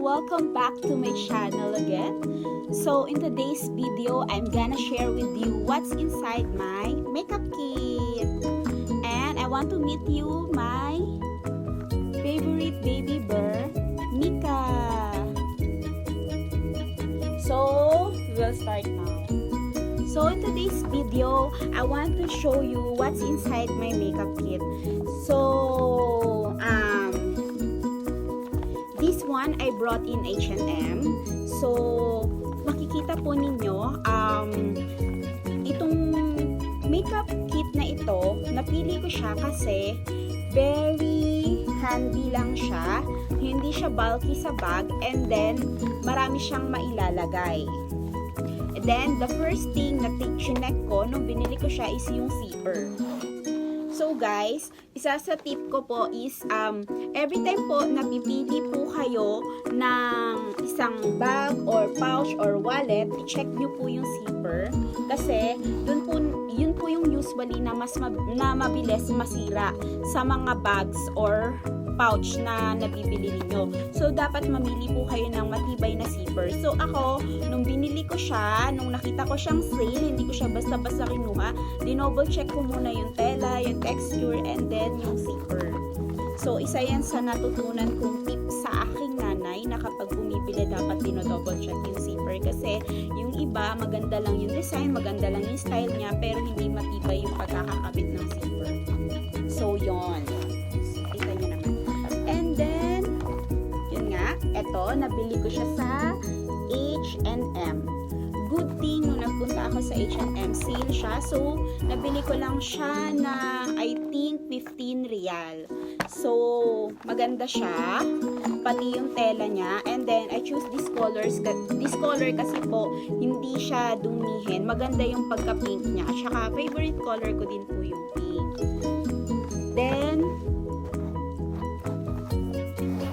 welcome back to my channel again. So in today's video, I'm gonna share with you what's inside my makeup kit. And I want to meet you my favorite baby bear, Mika. So we'll start now. So in today's video, I want to show you what's inside my makeup kit. So this one I brought in H&M. So makikita po ninyo itong makeup kit na ito, napili ko siya kasi very handy lang siya, hindi siya bulky sa bag, and then marami siyang mailalagay. And then the first thing na chinek ko nung binili ko siya is yung zipper. So guys, isa sa tip ko po is every time po napipili po kayo ng isang bag or pouch or wallet, i-check nyo po yung zipper kasi yun po yung usually na mabilis masira sa mga bags or pouch na nabibili ninyo. So, dapat mamili po kayo ng matibay na zipper. So, ako, nung binili ko siya, nung nakita ko siyang sale, hindi ko siya basta-basta kinuha, dinoble check ko muna yung tela, yung texture, and then yung zipper. So, isa yan sa natutunan kong tip sa aking nanay na kapag bumibili, dapat dino-double check yung zipper. Kasi yung iba, maganda lang yung design, maganda lang yung style niya, pero hindi matibay yung pagkakakabit ng zipper. So, yon. Eto, nabili ko siya sa H&M. Good thing, nung nagpunta ako sa H&M, sale siya. So, nabili ko lang siya na, I think, 15 real. So, maganda siya. Pati yung tela niya. And then, I choose this color kasi po, hindi siya dumihin. Maganda yung pagka-pink niya. At saka, favorite color ko din po yung pink. Then,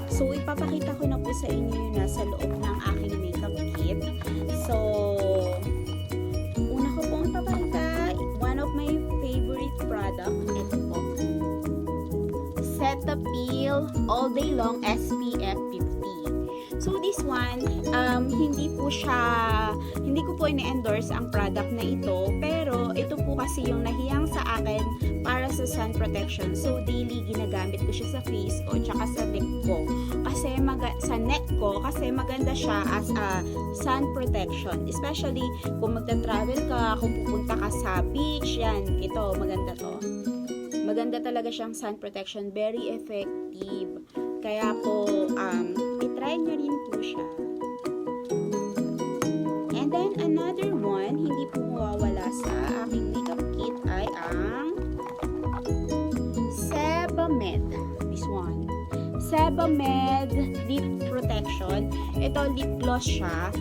so, ipapakita ko na po sa inyo yung nasa loob ng aking makeup kit. So, una ko pong ipapakita, one of my favorite product, ito po. Cetaphil All Day Long SPF 50. So, this one, hindi ko po ine-endorse ang product na ito, pero ito po kasi yung nahiyang sa akin para sa sun protection. So, daily ginagamit ko siya sa face ko, tsaka sa neck ko. Kasi maganda siya as a sun protection. Especially kung magta-travel ka, kung pupunta ka sa beach, yan, ito, maganda to. Maganda talaga siyang sun protection. Very effective. Kaya po, i-try nyo rin po siya. And then, another one, hindi po mawawala sa aking makeup kit ay ang Sebamed. This one. Sebamed Lip Protection. Ito, lip gloss siya.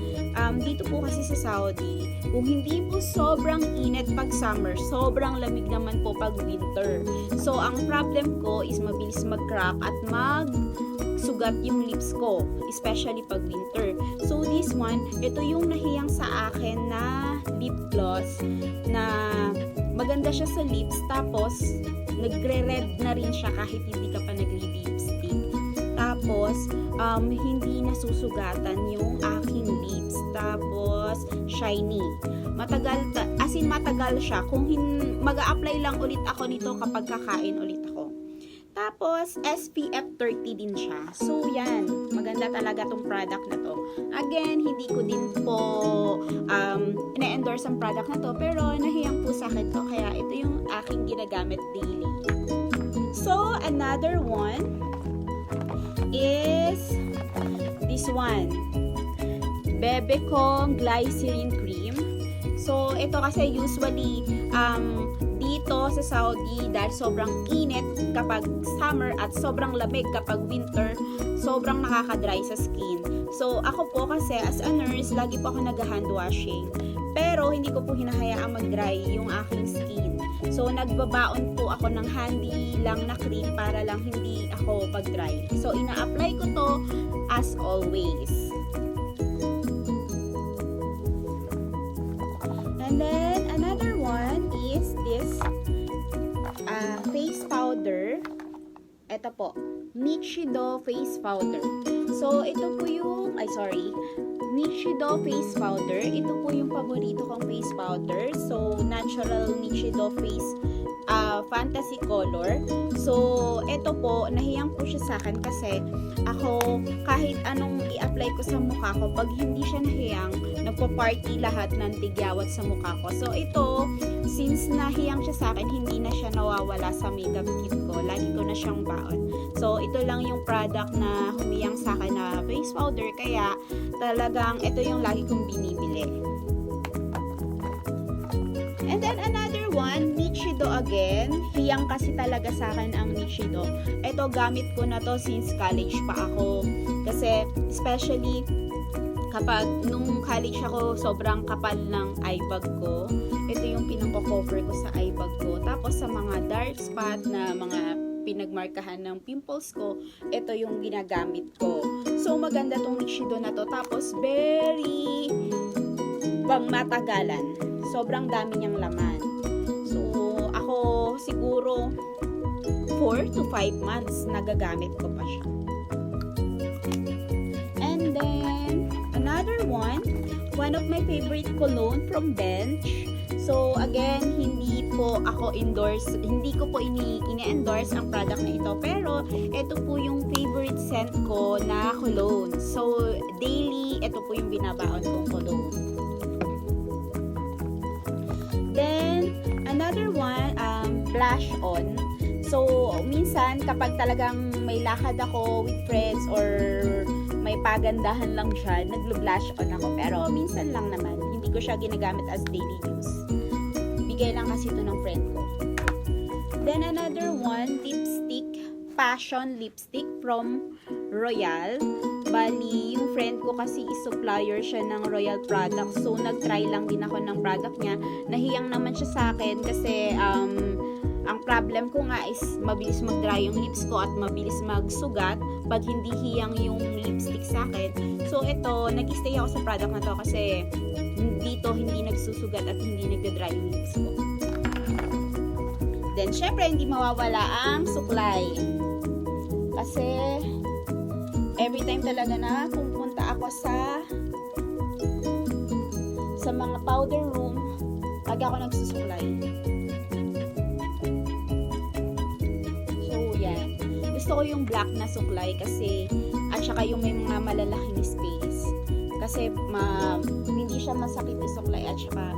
Dito po kasi sa Saudi, kung hindi po sobrang init pag summer, sobrang lamig naman po pag winter. So, ang problem ko is mabilis mag-crack at sugat yung lips ko, especially pag winter. So, this one, ito yung nahiyang sa akin na lip gloss na maganda siya sa lips, tapos nagre-red na rin siya kahit hindi ka pa nagli-lipstick. Tapos, hindi nasusugatan yung aking lips. Tapos, shiny. Matagal siya. Kung mag-a-apply lang ulit ako nito kapag kakain ulit ako. Tapos, SPF 30 din siya. So, yan. Maganda talaga tong product na to. Again, hindi ko din po ina-endorse ang product na to, pero nahiyang po sa akin to. Kaya, ito yung aking ginagamit daily. So, another one is this one. Bebe Kong Glycerin Cream. So, ito kasi usually dito sa Saudi, dahil sobrang init kapag summer at sobrang lamig kapag winter, sobrang nakaka-dry sa skin. So, ako po kasi as a nurse, lagi po ako nag-hand washing. Pero, hindi ko po hinahayaang mag-dry yung aking skin. So, nagbabaon po ako ng handy lang na cream para lang hindi ako pag-dry. So, ina-apply ko to as always. And then, another one is this face powder. Ito po, Nichido Face Powder. So, ito po yung, Nichido Face Powder. Ito po yung paborito kong face powder. So, natural Nichido Face fantasy color. So, ito po, nahiyang po siya sa akin kasi ako, kahit anong i-apply ko sa mukha ko, pag hindi siya nahiyang, nagpa-party lahat ng tigyawat sa mukha ko. So, ito, since nahiyang siya sa akin, hindi na siya nawawala sa makeup kit ko. Lagi ko na siyang baon. So, ito lang yung product na humiyang sa akin na face powder. Kaya, talagang, ito yung lagi kong binibili. And then, another one, Nichido again. Hiyang kasi talaga sa akin ang Nichido. Ito, gamit ko na to since college pa ako. Kasi, especially, kapag nung college ako, sobrang kapal ng eye bag ko. Ito yung pinang-cover ko sa eye bag ko. Tapos, sa mga dark spot na mga pinagmarkahan ng pimples ko, ito yung ginagamit ko. So, maganda tong Nichido na to. Tapos, very pang matagalan. Sobrang dami niyang laman. So, ako siguro 4 to 5 months nagagamit ko pa siya. And then, another one of my favorite cologne from Bench. So, again, hindi ko po ini-endorse ang product na ito. Pero, ito po yung favorite scent ko na cologne. So, daily, ito po yung binabaon kong cologne. Then, another one, blush on. So, minsan, kapag talagang may lakad ako with friends or may pagandahan lang siya, naglo-blush on ako. Pero, minsan lang naman. Hindi ko siya ginagamit as daily use. Bigay lang kasi ito ng friend ko. Then, another one, lipstick. Passion lipstick from Royal. Bali, yung friend ko kasi is-supplier siya ng Royal product. So, nag-try lang din ako ng product niya. Nahiyang naman siya sa akin kasi ang problem ko nga is mabilis mag-dry yung lips ko at mabilis magsugat pag hindi hiyang yung lipstick sa akin. So, ito, nag-stay ako sa product na to kasi dito hindi nagsusugat at hindi nagda-dry yung lips ko. Then, syempre, hindi mawawala ang suklay. Kasi, every time talaga na pupunta ako sa mga powder room, lagi ako nagsusuklay. So, yan. Gusto ko yung black na suklay kasi, at saka yung may mga malalaking space. Kasi, hindi siya masakit isuklay at saka,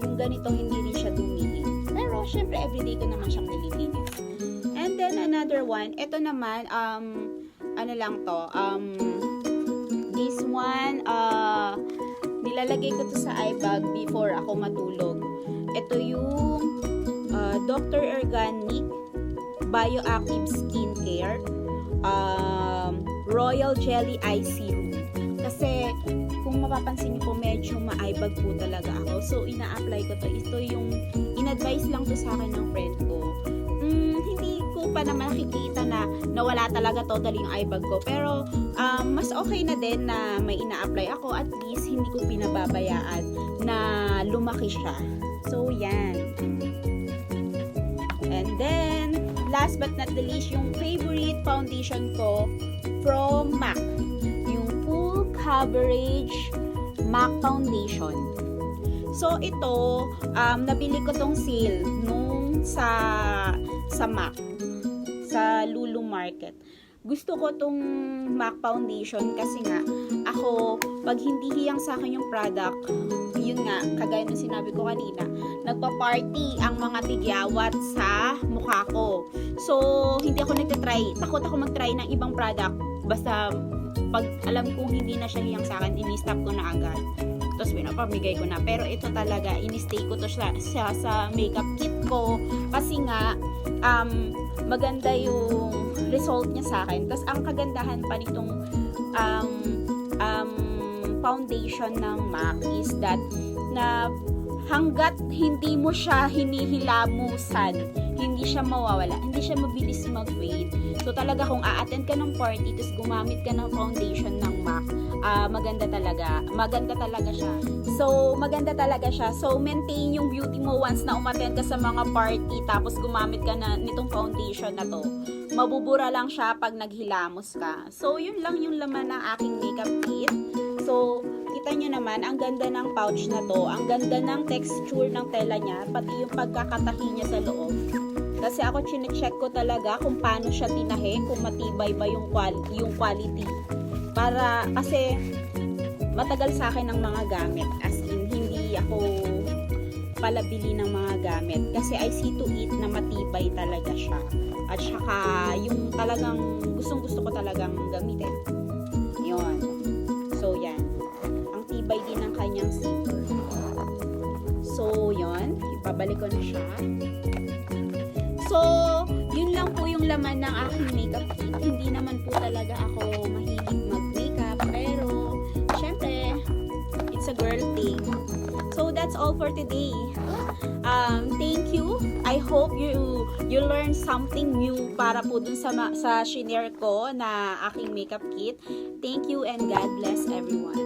yung ganito hindi rin siya dumi. Pero, syempre, everyday ko naman siyang nililinis. And then, another one, ito naman, ano lang to, this one, nilalagay ko to sa eye bag before ako matulog. Ito yung Dr. Organic Bioactive Skincare Royal Jelly Eye Serum. Kasi, kung mapapansin niyo po, medyo ma-eye bag po talaga ako. So, ina-apply ko to. Ito yung in-advise lang to sa akin ng friend ko. Hindi ko pa naman nakikita na nawala talaga totally yung eye bag ko. Pero, mas okay na din na may ina-apply ako. At least, hindi ko pinababayaan na lumaki siya. So, yan. And then, last but not the least, yung favorite foundation ko from MAC. Yung Full Coverage MAC Foundation. So, ito, nabili ko tong sale nung sa MAC, sa Lulu Market. Gusto ko tong MAC Foundation kasi nga, ako, pag hindi hiyang sa akin yung product, yun nga, kagaya ng sinabi ko kanina, nagpa-party ang mga tigyawat sa mukha ko. So, hindi ako nagtatry. Takot ako mag-try ng ibang product. Basta, pag alam kong hindi na siya hiyang sa akin, ini-stop ko na agad. Tapos, pinapamigay ko na. Pero ito talaga, ini-stay ko to siya sa makeup kit ko. Kasi nga, maganda yung result niya sa akin. Tapos, ang kagandahan pa nitong foundation ng MAC is that na hanggat hindi mo siya hinihilamusan, hindi siya mawawala, hindi siya mabilis mag-fade. So talaga kung a-attend ka ng party tapos gumamit ka ng foundation ng MAC, maganda talaga siya. So maganda talaga siya. So maintain yung beauty mo once na umattend ka sa mga party tapos gumamit ka na nitong foundation na to. Mabubura lang siya pag naghilamos ka. So yun lang yung laman ng aking makeup kit. So kita nyo naman, ang ganda ng pouch na to, ang ganda ng texture ng tela niya, pati yung pagkakatahi niya sa loob. Kasi ako chine-check ko talaga kung paano siya tinahi, kung matibay ba yung quality. Kasi matagal sa akin ang mga gamit. As in, hindi ako palabili ng mga gamit. Kasi I see to it na matibay talaga siya. At saka, yung talagang gustong-gusto ko talagang gamitin. Yun. So, yan. Ang tibay din ng kanyang zipper. So, yun. Ipabalik ko na siya. So, yun lang po yung laman ng aking makeup kit. Hindi naman po talaga ako mahilig mag-makeup. Pero, syempre, it's a girl thing. So, that's all for today. Thank you. I hope you learn something new para po dun sa shinare ko na aking makeup kit. Thank you and God bless everyone.